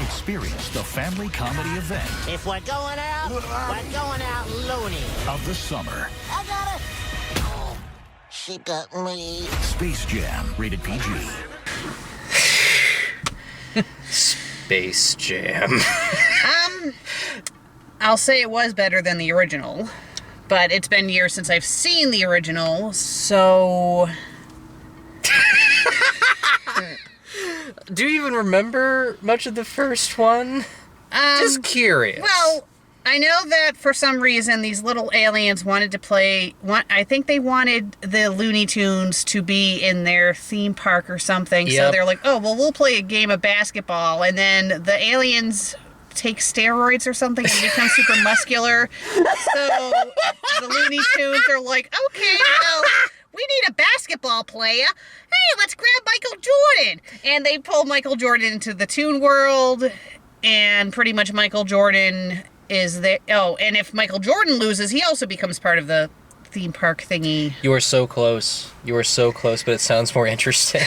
Experience the family comedy event If we're going out loony. of the summer. I got it. She got me. Space Jam, rated PG. Space Jam. I'll say it was better than the original, but it's been years since I've seen the original, so... Do you even remember much of the first one? Just curious. Well, I know that for some reason these little aliens wanted to play... I think they wanted the Looney Tunes to be in their theme park or something, so Yep. they're like, oh, well, we'll play a game of basketball, and then the aliens take steroids or something and become super muscular. So the Looney Tunes are like, okay, well, we need a basketball player. Hey, let's grab Michael Jordan. And they pull Michael Jordan into the Toon World, and pretty much Michael Jordan is there. Oh, and if Michael Jordan loses, he also becomes part of the theme park thingy. You are so close. You are so close, but it sounds more interesting.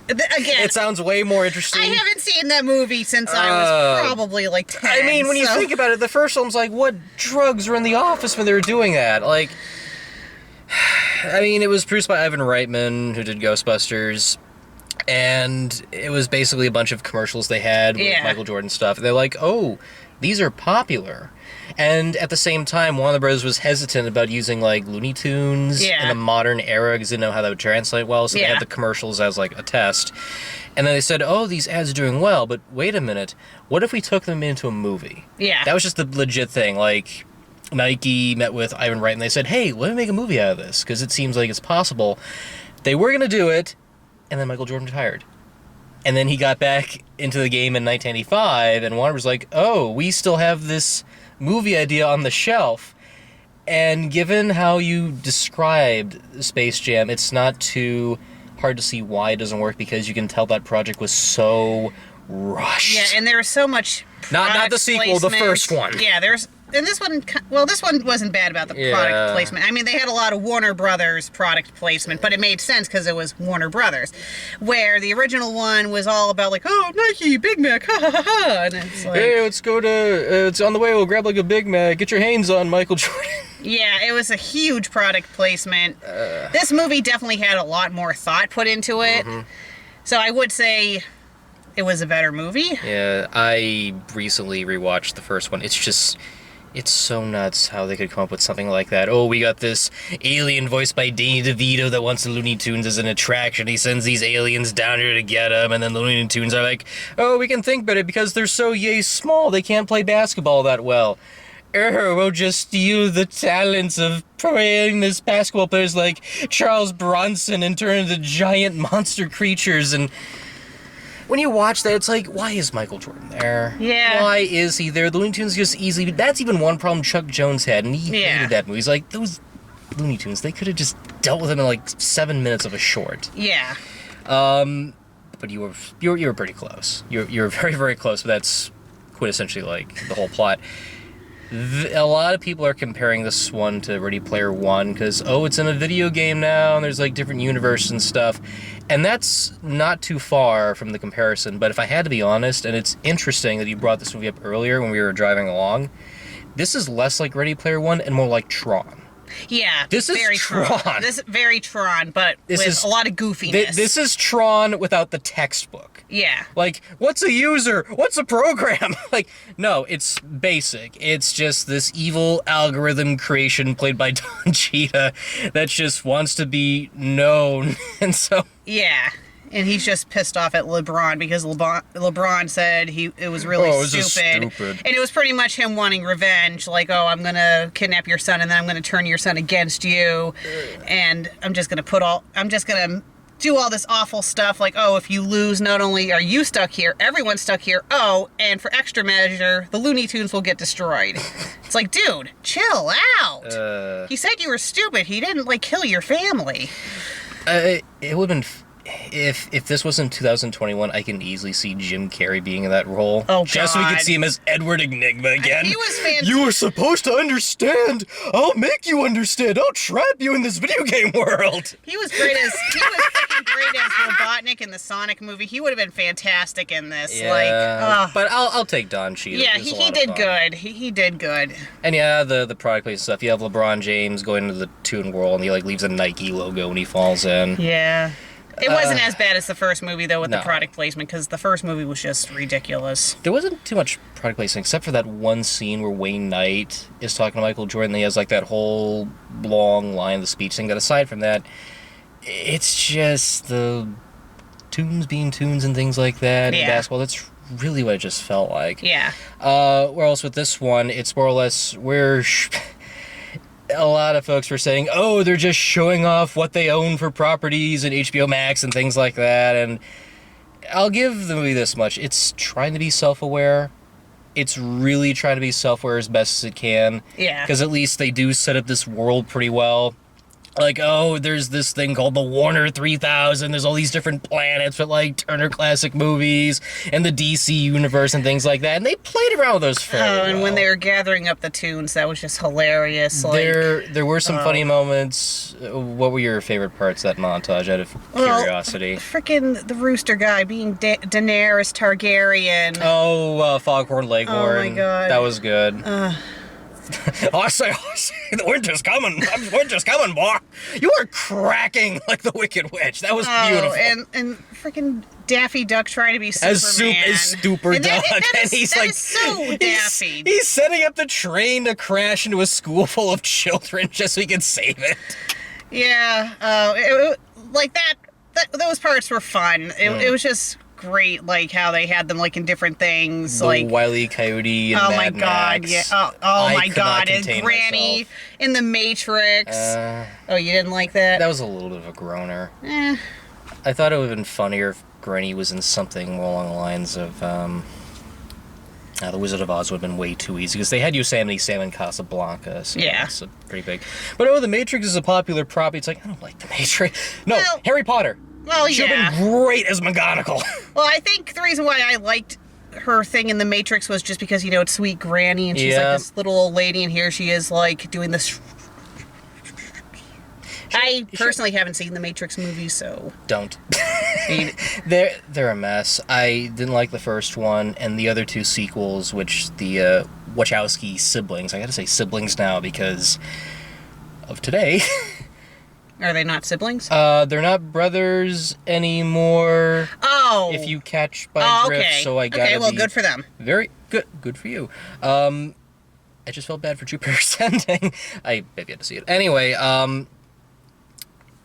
Again, It sounds way more interesting. I haven't seen that movie since I was probably like 10. I mean, when you so- think about it, the first one's like, what drugs were in the office when they were doing that? Like, I mean, it was produced by Ivan Reitman, who did Ghostbusters, and it was basically a bunch of commercials they had with Yeah. Michael Jordan stuff. They're like, oh, these are popular. And at the same time, Warner Bros. Was hesitant about using, like, Looney Tunes in the modern era because they didn't know how that would translate well, so they had the commercials as, like, a test. And then they said, oh, these ads are doing well, but wait a minute, what if we took them into a movie? Yeah. That was just the legit thing, like... Nike met with Ivan Wright and they said, hey, let me make a movie out of this because it seems like it's possible. They were going to do it, and then Michael Jordan retired. And then he got back into the game in 1985, and Warner was like, oh, we still have this movie idea on the shelf. And given how you described Space Jam, it's not too hard to see why it doesn't work because you can tell that project was so rushed. Yeah, and there was so much Not the sequel, the placement. first one. Yeah, and this one wasn't bad about the product placement. I mean, they had a lot of Warner Brothers product placement, but it made sense because it was Warner Brothers. Where the original one was all about like, oh, Nike, Big Mac, ha ha ha ha, and it's like... Hey, let's go to, it's on the way, we'll grab like a Big Mac, get your hands on Michael Jordan. Yeah, it was a huge product placement. This movie definitely had a lot more thought put into it. Mm-hmm. So I would say it was a better movie. Yeah, I recently rewatched the first one. It's so nuts how they could come up with something like that. Oh, we got this alien voiced by Danny DeVito that wants the Looney Tunes as an attraction. He sends these aliens down here to get him, and then the Looney Tunes are like, oh, we can think better because they're so yay small, they can't play basketball that well. We'll just steal the talents of famous basketball players like Charles Bronson and turn into giant monster creatures. And when you watch that, it's like, why is Michael Jordan there? Yeah. Why is he there? The Looney Tunes just easily... That's even one problem Chuck Jones had, and he hated that movie. He's like, those Looney Tunes, they could have just dealt with them in like 7 minutes of a short. Yeah. But you were pretty close. You're very, very close, but that's quintessentially like the whole plot. A lot of people are comparing this one to Ready Player One because, oh, it's in a video game now, and there's like different universe and stuff. And that's not too far from the comparison, but if I had to be honest, and it's interesting that you brought this movie up earlier when we were driving along, this is less like Ready Player One and more like Tron. Yeah, This is very Tron. This is very Tron, but with a lot of goofiness. This is Tron without the textbook. Yeah. Like, what's a user? What's a program? Like, no, it's basic. It's just this evil algorithm creation played by Don Cheetah that just wants to be known. And so... Yeah. And he's just pissed off at LeBron because LeBron said it was really stupid. And it was pretty much him wanting revenge. Like, oh, I'm going to kidnap your son and then I'm going to turn your son against you. And I'm just going to do all this awful stuff. Like, oh, if you lose, not only are you stuck here, everyone's stuck here. Oh, and for extra measure, the Looney Tunes will get destroyed. It's like, dude, chill out. He said you were stupid. He didn't, like, kill your family. It would have been... if this was in 2021, I can easily see Jim Carrey being in that role. Oh, just so we God. could see him as Edward Enigma again. He was fantastic. You were supposed to understand. I'll make you understand. I'll trap you in this video game world. He was freaking great as Robotnik in the Sonic movie. He would have been fantastic in this. But I'll take Don Cheadle. Yeah, He was a he lot of did fun. good. He did good. And yeah, the product placement stuff. You have LeBron James going into the Toon World, and he like leaves a Nike logo when he falls in. Yeah. It wasn't as bad as the first movie, though, with no. the product placement, because the first movie was just ridiculous. There wasn't too much product placement, except for that one scene where Wayne Knight is talking to Michael Jordan. And he has like that whole long line of the speech thing. That aside from that, it's just the tunes being tunes and things like that. Yeah. In basketball, that's really what it just felt like. Yeah. Where else with this one, it's more or less where a lot of folks were saying, oh, they're just showing off what they own for properties and HBO Max and things like that. And I'll give the movie this much. It's trying to be self-aware. It's really trying to be self-aware as best as it can. Yeah. Because at least they do set up this world pretty well. Like, oh, there's this thing called the Warner 3000. There's all these different planets with, like, Turner Classic Movies and the DC Universe and things like that. And they played around with those fairly And well. when they were gathering up the tunes, that was just hilarious. Like, There were some funny moments. What were your favorite parts of that montage, out of curiosity? Freaking the rooster guy being Daenerys Targaryen. Oh, Foghorn Leghorn. Oh my God. That was good. I say, the winter's coming. Winter's coming, boy. You are cracking like the Wicked Witch. That was beautiful. And freaking Daffy Duck trying to be Superman. As Super And Duck. that is like, so Daffy. He's setting up the train to crash into a school full of children just so he can save it. Yeah. Like that. Those parts were fun. It was just great, like how they had them like in different things, The like Wile E. Coyote and oh Mad my God, Max. yeah. Oh I my could God, not and contain Granny myself. in the Matrix. Oh, you didn't like that? That was a little bit of a groaner. Eh. I thought it would have been funnier if Granny was in something more along the lines of, The Wizard of Oz would have been way too easy, because they had Yosemite Sam and Casablanca, so Yeah. that's pretty big. But The Matrix is a popular property. It's like, I don't like The Matrix. No, Well- Harry Potter. Well, Should yeah. have been great as McGonagall. Well, I think the reason why I liked her thing in the Matrix was just because, it's sweet Granny, and she's Yeah. like this little old lady, and here she is like doing this. I personally haven't seen the Matrix movie, so Don't. They're a mess. I didn't like the first one, and the other two sequels, which the Wachowski siblings, I gotta say siblings now because of today. are they not siblings? They're not brothers anymore. Oh, If you catch my drift, okay. so I gotta okay, well, be good for them. very good. Good for you. I just felt bad for Jupiter's ending. I have yet to see it. Anyway,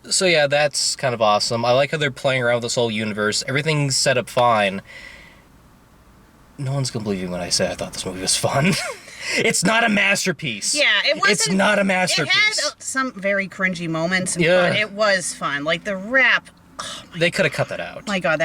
so yeah, that's kind of awesome. I like how they're playing around with this whole universe. Everything's set up fine. No one's gonna believe me when I say I thought this movie was fun. It's not a masterpiece. Yeah, it wasn't. It's not a It masterpiece. had some very cringy moments, Yeah. but it was fun. Like the rap. They could have cut that out. My God,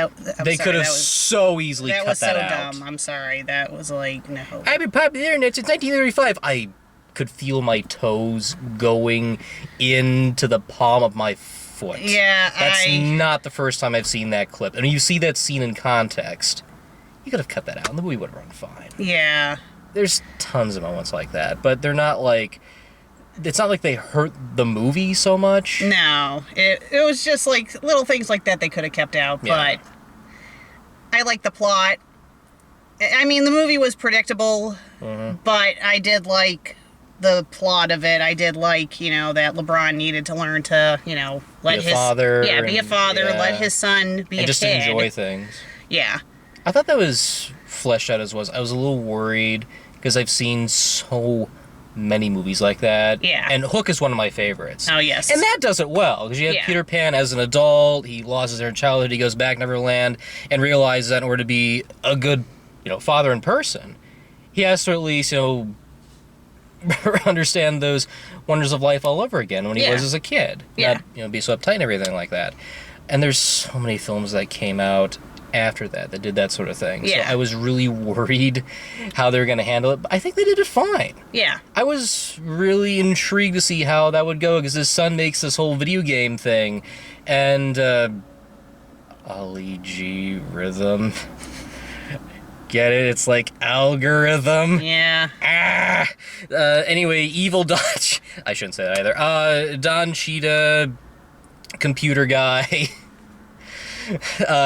They could have so easily that cut was so that out. dumb. I'm sorry. That was like no. I've been popular on the internet since 1935. I could feel my toes going into the palm of my foot. Yeah, That's not the first time I've seen that clip. And you see that scene in context, you could have cut that out and the movie would have run fine. Yeah. There's tons of moments like that, but they're not like... It's not like they hurt the movie so much. No, it was just like little things like that they could have kept out, Yeah. but I like the plot. I mean, the movie was predictable, but I did like the plot of it. I did like, that LeBron needed to learn to, let Be a his father be a and- father, yeah. let his son be And a just kid. enjoy things. Yeah. I thought that was fleshed out as was. I was a little worried because I've seen so many movies like that. Yeah. And Hook is one of my favorites. Oh, yes. And that does it well, because you have Yeah. Peter Pan as an adult, he lost his inner childhood, he goes back to Neverland, and realizes that in order to be a good, father and person, he has to at least, understand those wonders of life all over again when he Yeah. was as a kid. Yeah. Not, be so uptight and everything like that. And there's so many films that came out after that did that sort of thing. Yeah. So I was really worried how they were going to handle it, but I think they did it fine. Yeah. I was really intrigued to see how that would go, because his son makes this whole video game thing, and Ollie G rhythm. Get it? It's like algorithm. Yeah. Anyway, evil Dodge. I shouldn't say that either. Don Cheetah, computer guy,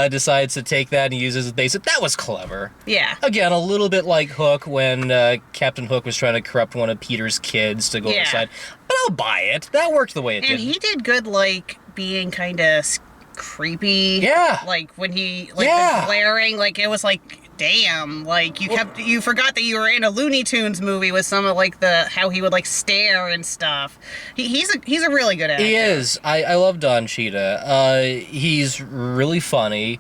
decides to take that and uses it. That was clever. Yeah. Again, a little bit like Hook when Captain Hook was trying to corrupt one of Peter's kids to go inside. But I'll buy it. That worked the way it did. And he did good, like, being kind of creepy. Yeah. Like, when he, like, the glaring, like, it was like, damn, like, you forgot that you were in a Looney Tunes movie with some of, like, how he would, like, stare and stuff. He's a really good actor. He is. I love Don Cheetah. He's really funny.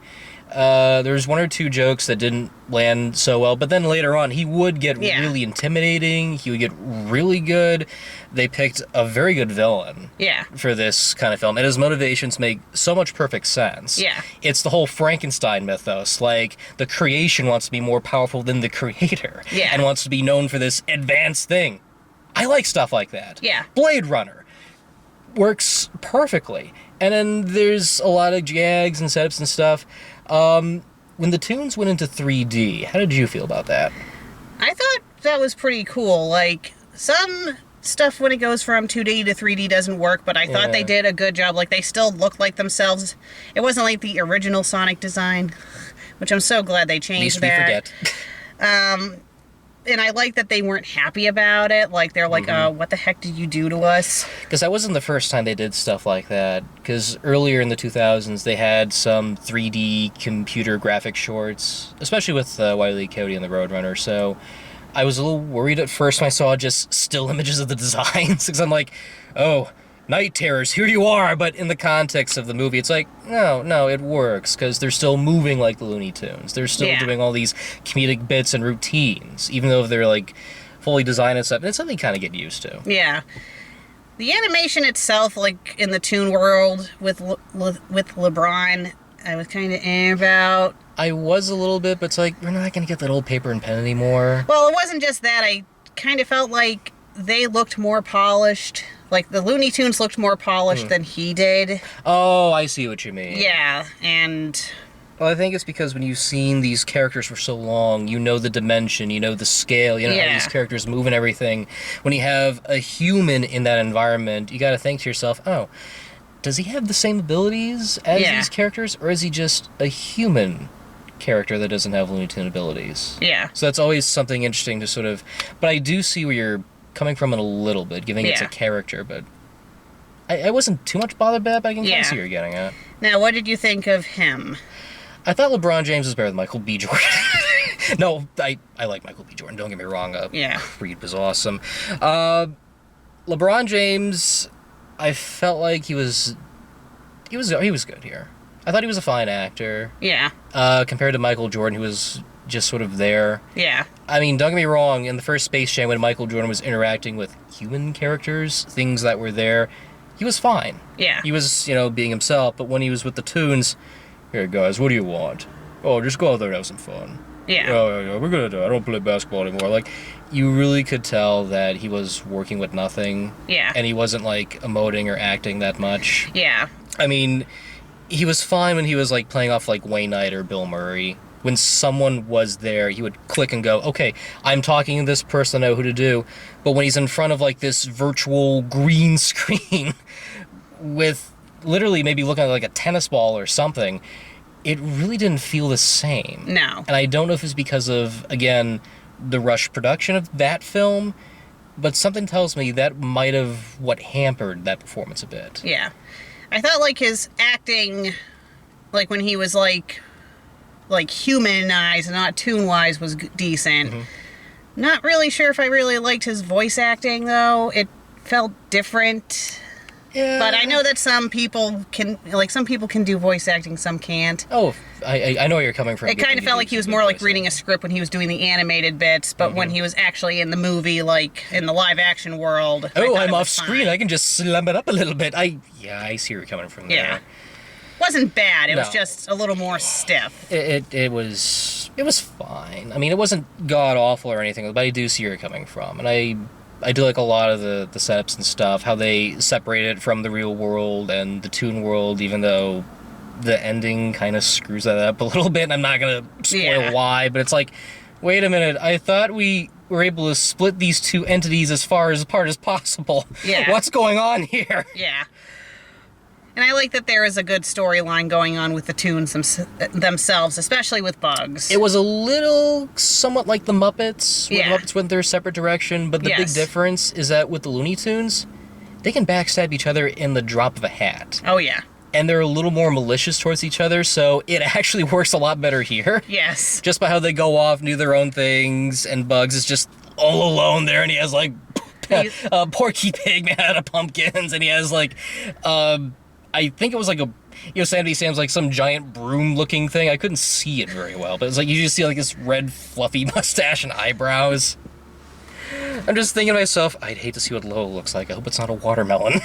There's one or two jokes that didn't land so well, but then later on, he would get really intimidating. He would get really good. They picked a very good villain for this kind of film, and his motivations make so much perfect sense. Yeah. It's the whole Frankenstein mythos. Like, the creation wants to be more powerful than the creator, and wants to be known for this advanced thing. I like stuff like that. Yeah. Blade Runner works perfectly. And then there's a lot of gags and setups and stuff. When the tunes went into 3D, how did you feel about that? I thought that was pretty cool. Like, some stuff when it goes from 2D to 3D doesn't work, but I thought they did a good job. Like, they still looked like themselves. It wasn't like the original Sonic design, which I'm so glad they changed that. At least we forget. And I like that they weren't happy about it. Like, they're like, what the heck did you do to us? Because that wasn't the first time they did stuff like that. Because earlier in the 2000s, they had some 3D computer graphic shorts, especially with Wile E. Coyote and the Roadrunner. So I was a little worried at first when I saw just still images of the designs. Because I'm like, oh, Night Terrors, here you are. But in the context of the movie, it's like, no, it works. Because they're still moving like the Looney Tunes. They're still doing all these comedic bits and routines, even though they're like fully designed and stuff. And it's something you kind of get used to. Yeah. The animation itself, like in the Toon World with LeBron, I was kind of about. I was a little bit, but it's like, we're not going to get that old paper and pen anymore. Well, it wasn't just that. I kind of felt like they looked more polished. Like, the Looney Tunes looked more polished than he did. Oh, I see what you mean. Yeah, and... Well, I think it's because when you've seen these characters for so long, you know the dimension, you know the scale, you know how these characters move and everything. When you have a human in that environment, you gotta think to yourself, oh, does he have the same abilities as these characters, or is he just a human character that doesn't have Looney Tune abilities? Yeah. So that's always something interesting to sort of... But I do see where you're coming from in a little bit, giving it a character, but I wasn't too much bothered by that, but I can kind of see what you're getting at. Now, what did you think of him? I thought LeBron James was better than Michael B. Jordan. No, I like Michael B. Jordan, don't get me wrong. Creed was awesome. LeBron James, I felt like he was good here. I thought he was a fine actor. Yeah. Compared to Michael Jordan, who was just sort of there. Yeah. I mean, don't get me wrong, in the first Space Jam, when Michael Jordan was interacting with human characters, things that were there, he was fine. Yeah. He was, being himself, but when he was with the Toons, here, guys, what do you want? Oh, just go out there and have some fun. Yeah. Oh, we're gonna do it. I don't play basketball anymore. Like, you really could tell that he was working with nothing. Yeah. And he wasn't, like, emoting or acting that much. Yeah. I mean, he was fine when he was, like, playing off, like, Wayne Knight or Bill Murray. When someone was there, he would click and go, okay, I'm talking to this person, I know who to do. But when he's in front of, like, this virtual green screen with literally maybe looking at, like, a tennis ball or something, it really didn't feel the same. No. And I don't know if it's because of, again, the rush production of that film, but something tells me that might have what hampered that performance a bit. Yeah. I thought, like, his acting, like, when he was, like human-wise and not tune-wise was decent. Mm-hmm. Not really sure if I really liked his voice acting, though. It felt different. Yeah. But I know that some people can do voice acting, some can't. Oh, I know where you're coming from. It kind of felt like he was more like reading a script when he was doing the animated bits, but when he was actually in the movie, like, in the live-action world... Oh, I'm off screen. I can just slam it up a little bit. I see where you're coming from there. Yeah. Wasn't bad. It was just a little more stiff. It was fine. I mean, it wasn't god awful or anything, but I do see where you're coming from, and I do like a lot of the setups and stuff. How they separate it from the real world and the Toon World, even though the ending kind of screws that up a little bit, and I'm not going to spoil why, but it's like, wait a minute, I thought we were able to split these two entities as far apart as possible. Yeah. What's going on here? Yeah. And I like that there is a good storyline going on with the Toons themselves, especially with Bugs. It was a little somewhat like the Muppets, where the Muppets went their separate direction, but the big difference is that with the Looney Tunes, they can backstab each other in the drop of a hat. Oh, yeah. And they're a little more malicious towards each other, so it actually works a lot better here. Yes. Just by how they go off and do their own things, and Bugs is just all alone there, and he has, like, Porky Pig made out of pumpkins, and he has, like, I think it was like a Yosemite Sam's like some giant broom-looking thing. I couldn't see it very well, but it's like you just see like this red, fluffy mustache and eyebrows. I'm just thinking to myself, I'd hate to see what Lola looks like. I hope it's not a watermelon.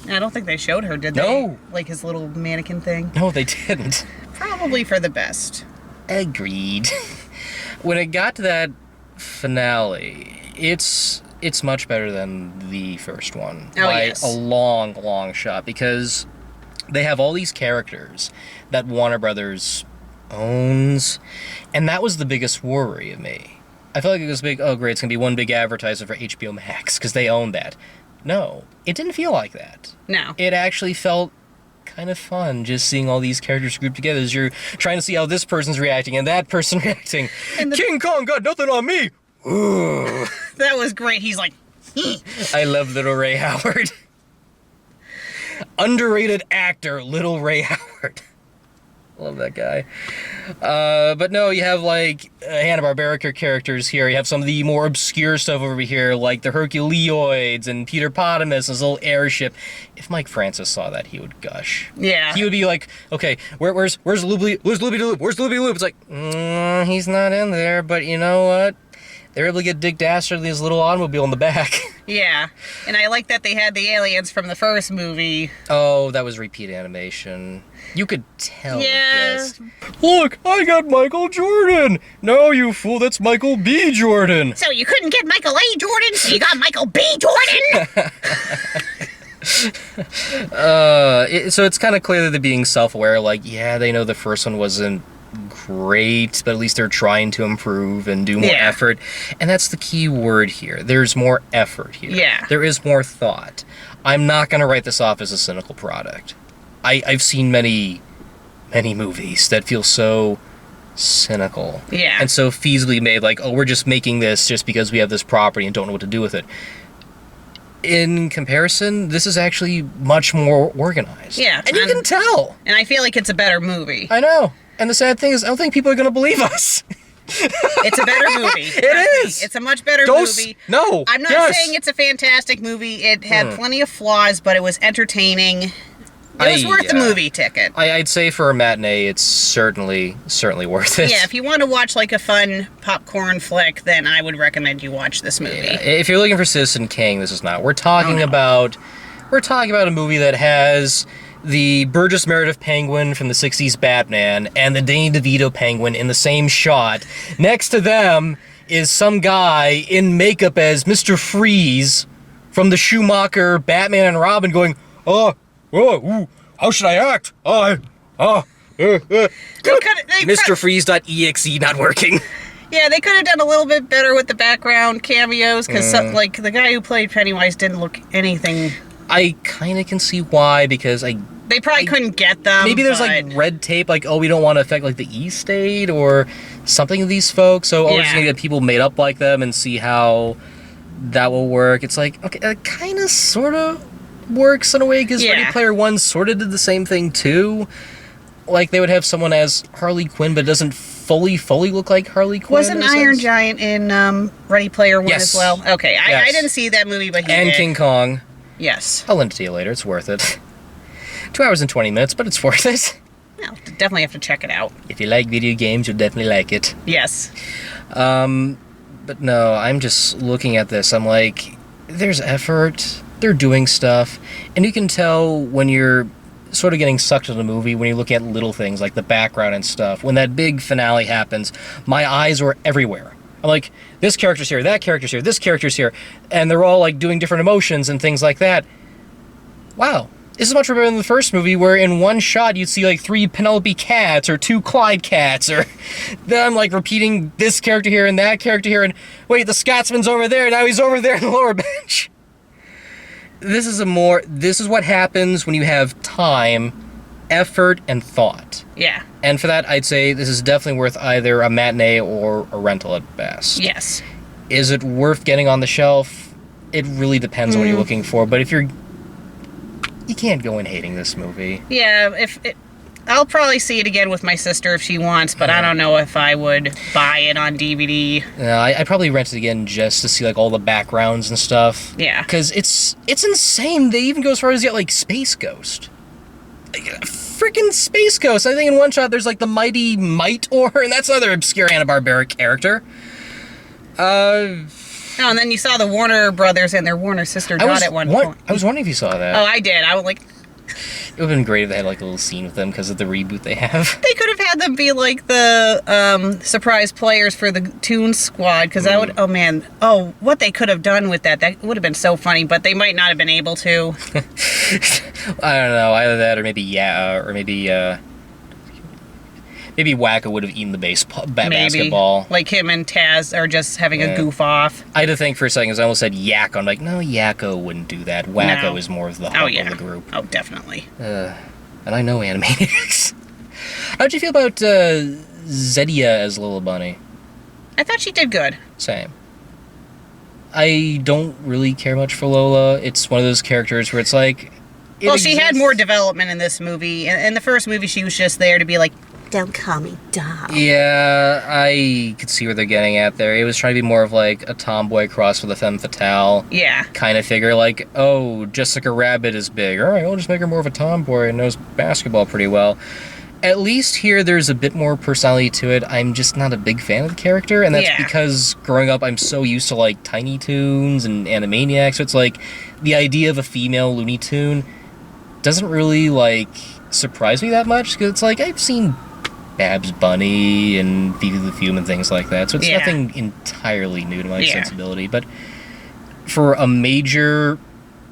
I don't think they showed her, did they? No. Like his little mannequin thing? No, they didn't. Probably for the best. Agreed. When it got to that finale, it's much better than the first one by a long, long shot, because they have all these characters that Warner Brothers owns, and that was the biggest worry of me. I felt like it was big, oh great, it's going to be one big advertiser for HBO Max, because they own that. No, it didn't feel like that. No. It actually felt kind of fun just seeing all these characters grouped together as you're trying to see how this person's reacting and that person reacting. And King Kong got nothing on me! Ooh. That was great. He's like, I love Little Ray Howard. Underrated actor, Little Ray Howard. Love that guy. But no, you have like Hanna-Barbera characters here. You have some of the more obscure stuff over here, like the Herculeoids and Peter Potamus, his little airship. If Mike Francis saw that, he would gush. Yeah. He would be like, okay, where's Loopy-Loop? Where's Loopy-Loop? Where's Loopy-Loop? It's like, he's not in there, but you know what? They're able to get Dick Dastardly his little automobile in the back. Yeah. And I like that they had the aliens from the first movie. Oh, that was repeat animation. You could tell. Yeah. Just, look, I got Michael Jordan. No, you fool, that's Michael B. Jordan. So you couldn't get Michael A. Jordan, so you got Michael B. Jordan? So it's kind of clear that they're being self-aware. Like, yeah, they know the first one wasn't great, but at least they're trying to improve and do more effort. And that's the key word here. There's more effort here. Yeah. There is more thought. I'm not going to write this off as a cynical product. I've seen many movies that feel so cynical. Yeah. And so feasibly made, like, oh, we're just making this just because we have this property and don't know what to do with it. In comparison, this is actually much more organized. Yeah. And you can tell. And I feel like it's a better movie. I know. And the sad thing is, I don't think people are going to believe us. It's a better movie. It is. It's a much better movie. No. I'm not saying it's a fantastic movie. It had plenty of flaws, but it was entertaining. It was worth the movie ticket. I'd say for a matinee, it's certainly worth it. Yeah, if you want to watch like a fun popcorn flick, then I would recommend you watch this movie. Yeah. If you're looking for Citizen Kane, this is not. We're talking about a movie that has the Burgess Meredith penguin from the 60s Batman and the Danny DeVito penguin in the same shot. Next to them is some guy in makeup as Mr. Freeze from the Schumacher Batman and Robin going, how should I act? Mr. Freeze.exe not working. Yeah, they could have done a little bit better with the background cameos, because like the guy who played Pennywise didn't look anything. I kind of can see why, because they probably couldn't get them. Maybe there's like red tape, like, oh, we don't want to affect like the E-State or something of these folks, so we're just gonna get people made up like them and see how that will work. It's like, okay, it kind of sort of works in a way, because Ready Player One sort of did the same thing too. Like, they would have someone as Harley Quinn, but it doesn't fully look like Harley Quinn. Wasn't Iron Giant in Ready Player One as well? Okay, I didn't see that movie, but he did. And King Kong. Yes. I'll lend it to you later. It's worth it. 2 hours and 20 minutes, but it's worth it. No, definitely have to check it out. If you like video games, you'll definitely like it. Yes. But no, I'm just looking at this. I'm like, there's effort. They're doing stuff. And you can tell when you're sort of getting sucked into the movie, when you're looking at little things like the background and stuff. When that big finale happens, my eyes were everywhere. I'm like, this character's here, that character's here, this character's here. And they're all like doing different emotions and things like that. Wow. This is much better than the first movie, where in one shot you'd see like 3 Penelope cats or 2 Clyde cats, or them like repeating this character here and that character here, and wait, the Scotsman's over there, now he's over there in the lower bench. This is what happens when you have time, effort, and thought. Yeah. And for that, I'd say this is definitely worth either a matinee or a rental at best. Yes. Is it worth getting on the shelf? It really depends on what you're looking for, but if you can't go in hating this movie. Yeah, I'll probably see it again with my sister if she wants, but I don't know if I would buy it on DVD. I'd probably rent it again just to see like all the backgrounds and stuff. Yeah. Because it's insane. They even go as far as get like Space Ghost. Like, freaking Space Ghost. I think in one shot there's like the Mighty Might-Or, and that's another obscure Hanna-Barbera character. Oh, and then you saw the Warner Brothers and their Warner sister dot at one point. I was wondering if you saw that. Oh, I did. I was like... It would have been great if they had like a little scene with them because of the reboot they have. They could have had them be like the surprise players for the Toon Squad, because that would... Oh, man. Oh, what they could have done with that would have been so funny, but they might not have been able to. I don't know. Either that or maybe maybe Wacko would have eaten the basketball. Like him and Taz are just having a goof off. I had to think for a second, because I almost said Yakko. I'm like, no, Yakko wouldn't do that. Wacko No. is more of the hub of the group. Oh, definitely. And I know Animaniacs. How'd you feel about Zedia as Little Bunny? I thought she did good. Same. I don't really care much for Lola. It's one of those characters where it's like... Well, she had more development in this movie. In the first movie, she was just there to be like, don't call me Dom. Yeah, I could see where they're getting at there. It was trying to be more of like a tomboy cross with a femme fatale. Yeah. Kind of figure, like, oh, Jessica Rabbit is big. All right, I'll just make her more of a tomboy and knows basketball pretty well. At least here, there's a bit more personality to it. I'm just not a big fan of the character, and that's because growing up, I'm so used to, like, Tiny Toons and Animaniacs, so it's like, the idea of a female Looney Tune doesn't really, like, surprise me that much, because it's like, I've seen Babs Bunny and Phoebe the Fume and things like that, so it's nothing entirely new to my sensibility, but for a major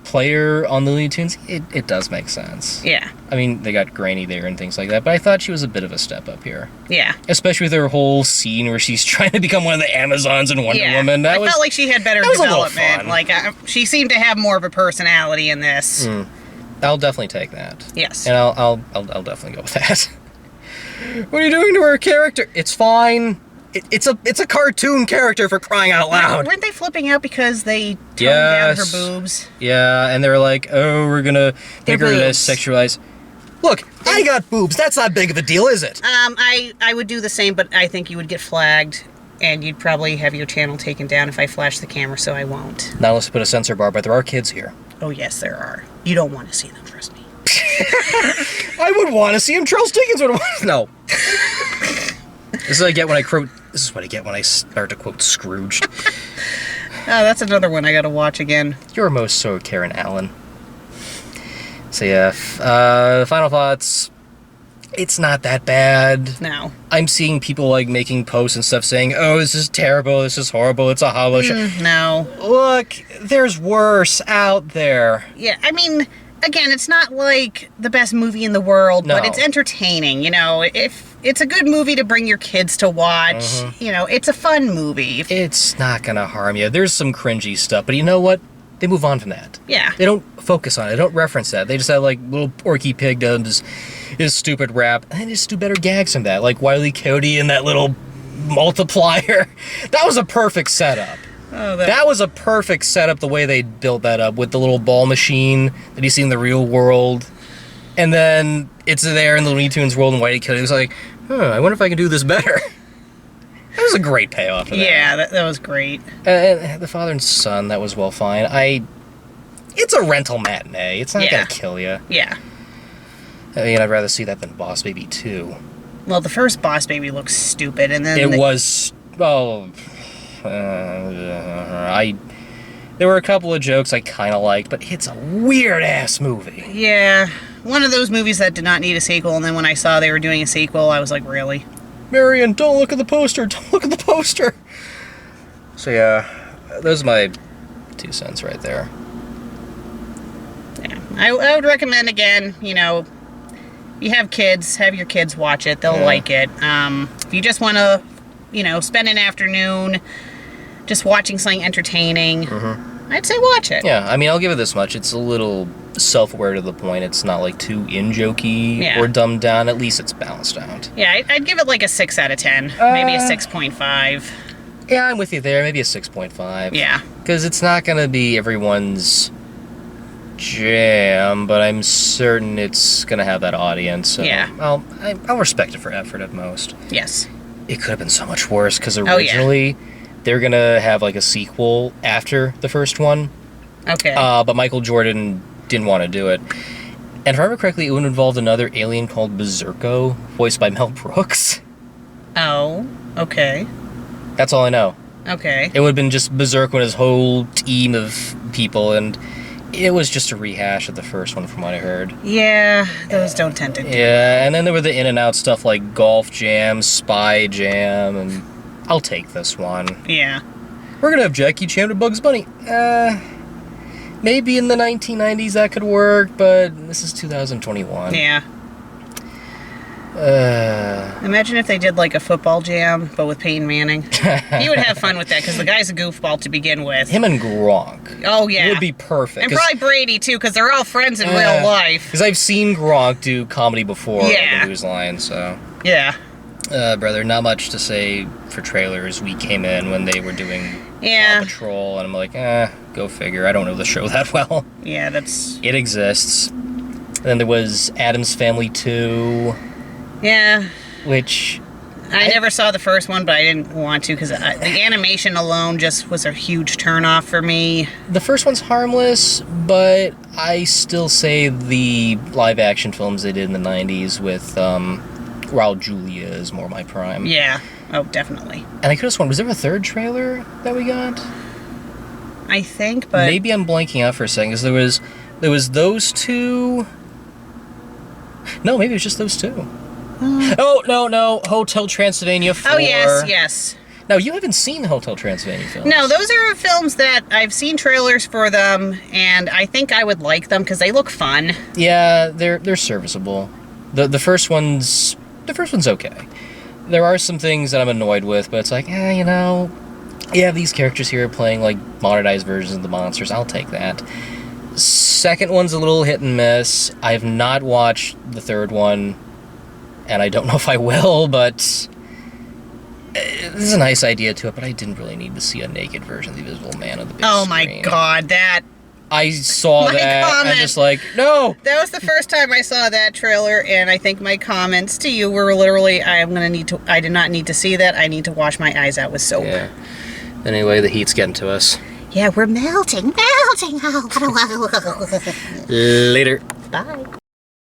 player on the Looney Tunes, it does make sense. Yeah. I mean, they got Granny there and things like that, but I thought she was a bit of a step up here. Yeah. Especially with her whole scene where she's trying to become one of the Amazons in Wonder Woman. I felt like she had better that was development. a little fun. Like, she seemed to have more of a personality in this. I'll definitely take that. Yes. And I'll definitely go with that. What are you doing to her character? It's fine. It's a cartoon character, for crying out loud. Weren't they flipping out because they toned down her boobs? Yeah, and they're like, oh, we're gonna make her less sexualized. Look, I got boobs. That's not big of a deal, is it? I would do the same, but I think you would get flagged, and you'd probably have your channel taken down if I flash the camera, so I won't. Not unless you put a censor bar, but there are kids here. Oh, yes, there are. You don't want to see them, trust me. I would want to see him. Charles Dickens would want. No. This is what I get when I quote. This is what I get when I start to quote Scrooged. Oh, that's another one I gotta watch again. You're most so Karen Allen. So yeah, final thoughts. It's not that bad. No. I'm seeing people like making posts and stuff saying, "Oh, this is terrible. This is horrible. It's a hollow show." No. Look, there's worse out there. Yeah, I mean, again, it's not like the best movie in the world, but it's entertaining. You know, if it's a good movie to bring your kids to watch, you know, it's a fun movie. It's not gonna harm you. There's some cringy stuff, but you know what? They move on from that. Yeah. They don't focus on it. They don't reference that. They just have like little Porky Pig does his stupid rap, and they just do better gags than that, like Wile E. Coyote and that little multiplier. That was a perfect setup. Oh, that was a perfect setup, the way they built that up with the little ball machine that you see in the real world. And then it's there in the Looney Tunes world, and Wile E. Coyote was like, I wonder if I can do this better. That was a great payoff for that. Yeah, that was great. The father and son, that was well fine. It's a rental matinee. It's not gonna kill you. Yeah. I mean, I'd rather see that than Boss Baby 2. Well, the first Boss Baby looks stupid, and then It was... Oh... There were a couple of jokes I kind of liked, but it's a weird-ass movie. Yeah. One of those movies that did not need a sequel, and then when I saw they were doing a sequel, I was like, really? Marion, don't look at the poster! Don't look at the poster! So yeah, those are my 2 cents right there. Yeah. I would recommend, again, you know, you have kids, have your kids watch it. They'll like it. If you just want to, you know, spend an afternoon just watching something entertaining, I'd say watch it. Yeah, I mean, I'll give it this much. It's a little self-aware to the point. It's not, like, too in-jokey or dumbed down. At least it's balanced out. Yeah, I'd give it like a 6 out of 10. Maybe a 6.5. Yeah, I'm with you there. Maybe a 6.5. Yeah. Because it's not going to be everyone's jam, but I'm certain it's going to have that audience. So Yeah. I'll respect it for effort at most. Yes. It could have been so much worse, because originally they're going to have, like, a sequel after the first one. Okay. But Michael Jordan didn't want to do it. And if I remember correctly, it would involve another alien called Berserko, voiced by Mel Brooks. Oh, okay. That's all I know. Okay. It would have been just Berserko and his whole team of people, and it was just a rehash of the first one from what I heard. Yeah, those don't tend to. Yeah, and then there were the in-and-out stuff like Golf Jam, Spy Jam, and I'll take this one. Yeah. We're gonna have Jackie Chan to Bugs Bunny. Maybe in the 1990s that could work, but this is 2021. Yeah. Imagine if they did like a football jam, but with Peyton Manning. He would have fun with that, because the guy's a goofball to begin with. Him and Gronk. Oh, yeah. Would be perfect. And probably Brady, too, because they're all friends in real life. Because I've seen Gronk do comedy before on the news line, so... Yeah. Brother, not much to say for trailers. We came in when they were doing Paw Patrol, and I'm like, go figure. I don't know the show that well. Yeah, that's... It exists. Then there was Addams Family 2. Yeah. Which... I never saw the first one, but I didn't want to, because the animation alone just was a huge turnoff for me. The first one's harmless, but I still say the live-action films they did in the 90s with Raul Julia is more my prime. Yeah. Oh, definitely. And I could have sworn, was there a third trailer that we got? I think, but... Maybe I'm blanking out for a second, because there was those two... No, maybe it was just those two. Oh, no, Hotel Transylvania 4. Oh, yes. Now, you haven't seen the Hotel Transylvania films. No, those are films that I've seen trailers for them, and I think I would like them, because they look fun. Yeah, they're serviceable. The first one's okay. There are some things that I'm annoyed with, but it's like, you know, you have these characters here playing, like, modernized versions of the monsters. I'll take that. Second one's a little hit and miss. I have not watched the third one, and I don't know if I will, but there's a nice idea to it, but I didn't really need to see a naked version of the Invisible Man on the big Oh, screen. my God, that... I saw My that, comment. and just like, no! That was the first time I saw that trailer, and I think my comments to you were literally, I did not need to see that, I need to wash my eyes out with soap. Yeah. Anyway, the heat's getting to us. Yeah, we're melting. Later. Bye.